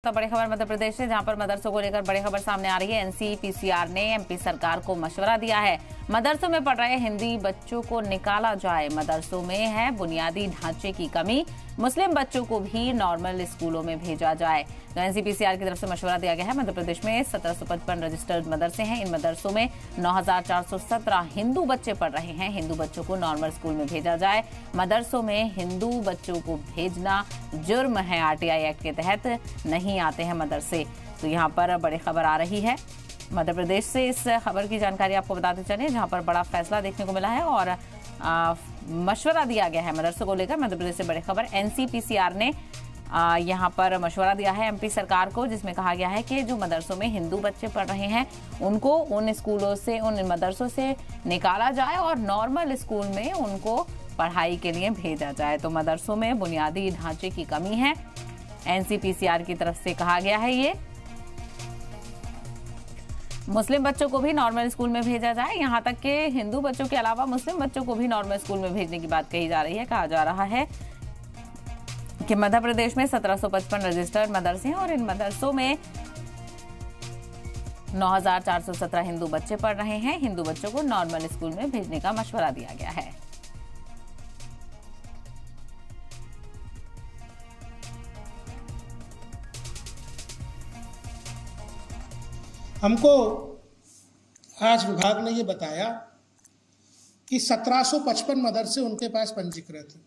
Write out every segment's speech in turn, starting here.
तो बड़ी खबर मध्य प्रदेश से, जहां पर मदरसों को लेकर बड़ी खबर सामने आ रही है। एनसीपीसीआर ने एमपी सरकार को मशवरा दिया है, मदरसों में पढ़ रहे हिंदी बच्चों को निकाला जाए। मदरसों में है बुनियादी ढांचे की कमी, मुस्लिम बच्चों को भी नॉर्मल स्कूलों में भेजा जाए। तो एनसीपीसीआर की तरफ से मशवरा दिया गया है। मध्य प्रदेश में 1755 रजिस्टर्ड मदरसे हैं। इन मदरसों में 9417 हिंदू बच्चे पढ़ रहे हैं। हिंदू बच्चों को नॉर्मल स्कूल में भेजा जाए। मदरसों में हिंदू बच्चों को भेजना जुर्म है, आरटीआई एक्ट के तहत नहीं आते हैं मदरसे। तो यहाँ पर बड़ी खबर आ रही है मध्य प्रदेश से। इस खबर की जानकारी आपको बताते चले, जहाँ पर बड़ा फैसला देखने को मिला है और मशवरा दिया गया है मदरसों को लेकर। मध्य प्रदेश से बड़ी खबर, एनसीपीसीआर ने यहाँ पर मशवरा दिया है एमपी सरकार को, जिसमें कहा गया है कि जो मदरसों में हिंदू बच्चे पढ़ रहे हैं उनको उन स्कूलों से, उन मदरसों से निकाला जाए और नॉर्मल स्कूल में उनको पढ़ाई के लिए भेजा जाए। तो मदरसों में बुनियादी ढांचे की कमी है, एनसीपीसीआर की तरफ से कहा गया है। ये मुस्लिम बच्चों को भी नॉर्मल स्कूल में भेजा जाए। यहाँ तक कि हिंदू बच्चों के अलावा मुस्लिम बच्चों को भी नॉर्मल स्कूल में भेजने की बात कही जा रही है। कहा जा रहा है कि मध्य प्रदेश में 1755 रजिस्टर्ड मदरसे हैं और इन मदरसों में 9417 हिंदू बच्चे पढ़ रहे हैं। हिंदू बच्चों को नॉर्मल स्कूल में भेजने का मशवरा दिया गया है। हमको आज विभाग ने ये बताया कि 1755 मदरसे उनके पास पंजीकृत हैं।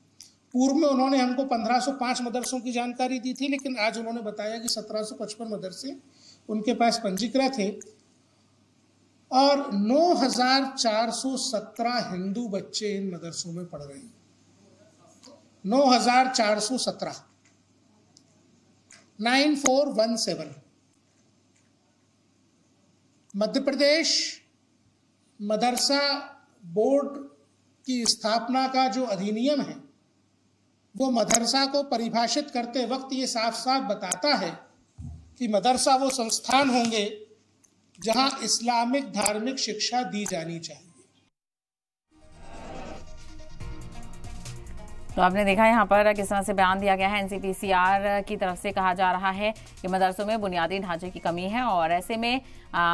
पूर्व में उन्होंने हमको 1505 मदरसों की जानकारी दी थी, लेकिन आज उन्होंने बताया कि 1755 मदरसे उनके पास पंजीकृत हैं और 9417 हिंदू बच्चे इन मदरसों में पढ़ रहे हैं। 9417, 9417। मध्य प्रदेश मदरसा बोर्ड की स्थापना का जो अधिनियम है वो मदरसा को परिभाषित करते वक्त ये साफ साफ बताता है कि मदरसा वो संस्थान होंगे जहां इस्लामिक धार्मिक शिक्षा दी जानी चाहिए। तो आपने देखा यहाँ पर किस तरह से बयान दिया गया है। एनसीपीसीआर की तरफ से कहा जा रहा है कि मदरसों में बुनियादी ढांचे की कमी है और ऐसे में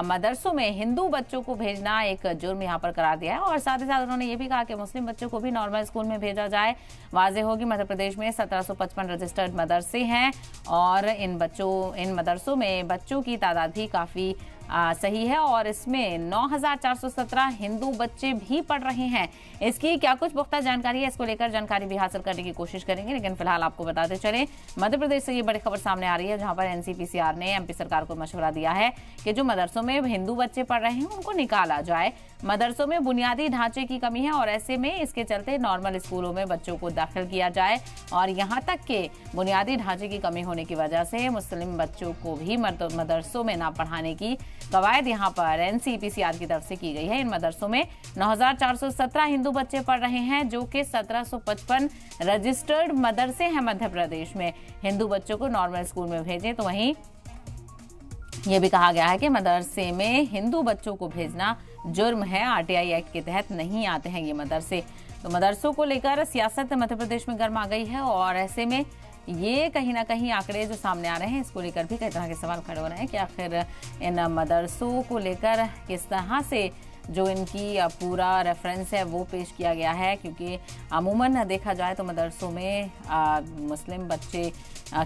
मदरसों में हिंदू बच्चों को भेजना एक जुर्म यहाँ पर करार दिया है। और साथ ही साथ उन्होंने ये भी कहा कि मुस्लिम बच्चों को भी नॉर्मल स्कूल में भेजा जाए। वाज़ेह हो कि मध्य प्रदेश में 1755 रजिस्टर्ड मदरसे हैं और इन मदरसों में बच्चों की तादाद भी काफ़ी सही है और इसमें 9417 हिंदू बच्चे भी पढ़ रहे हैं। इसकी क्या कुछ पुख्ता जानकारी है, इसको लेकर जानकारी भी हासिल करने की कोशिश करेंगे, लेकिन फिलहाल आपको बताते चलें मध्य प्रदेश से ये बड़ी खबर सामने आ रही है, जहां पर एनसीपीसीआर ने एमपी सरकार को मशवरा दिया है कि जो मदरसों में हिंदू बच्चे पढ़ रहे हैं उनको निकाला जाए। मदरसों में बुनियादी ढांचे की कमी है और ऐसे में इसके चलते नॉर्मल स्कूलों में बच्चों को दाखिल किया जाए और यहाँ तक कि बुनियादी ढांचे की कमी होने की वजह से मुस्लिम बच्चों को भी मदरसों में ना पढ़ाने की कवायद यहाँ पर एनसीपीसीआर की तरफ से की गई है। इन मदरसों में 9417 हिंदू बच्चे पढ़ रहे हैं, जो कि 1755 रजिस्टर्ड मदरसे हैं मध्य प्रदेश में। हिंदू बच्चों को नॉर्मल स्कूल में भेजें। तो वहीं ये भी कहा गया है कि मदरसे में हिंदू बच्चों को भेजना जुर्म है, आरटीआई एक्ट के तहत नहीं आते हैं ये मदरसे। तो मदरसों को लेकर सियासत मध्य प्रदेश में गर्मा गई है और ऐसे में ये कहीं ना कहीं आंकड़े जो सामने आ रहे हैं इसको लेकर भी कई तरह के सवाल खड़े हो रहे हैं कि आखिर इन मदरसों को लेकर किस तरह से जो इनकी पूरा रेफरेंस है वो पेश किया गया है, क्योंकि अमूमन देखा जाए तो मदरसों में मुस्लिम बच्चे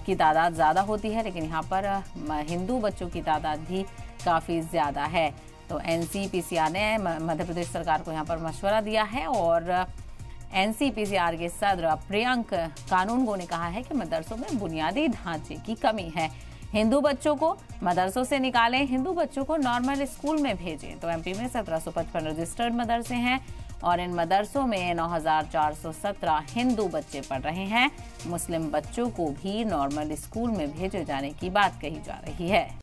की तादाद ज़्यादा होती है, लेकिन यहाँ पर हिंदू बच्चों की तादाद भी काफ़ी ज़्यादा है। तो एनसीपीसीआर ने मध्य प्रदेश सरकार को यहाँ पर मशवरा दिया है और एनसीपीसीआर के सदर प्रियंक कानूनगो ने कहा है कि मदरसों में बुनियादी ढांचे की कमी है। हिंदू बच्चों को मदरसों से निकालें, हिंदू बच्चों को नॉर्मल स्कूल में भेजें। तो एमपी में 1755 रजिस्टर्ड मदरसे हैं और इन मदरसों में 9417 हिंदू बच्चे पढ़ रहे हैं। मुस्लिम बच्चों को भी नॉर्मल स्कूल में भेजे जाने की बात कही जा रही है।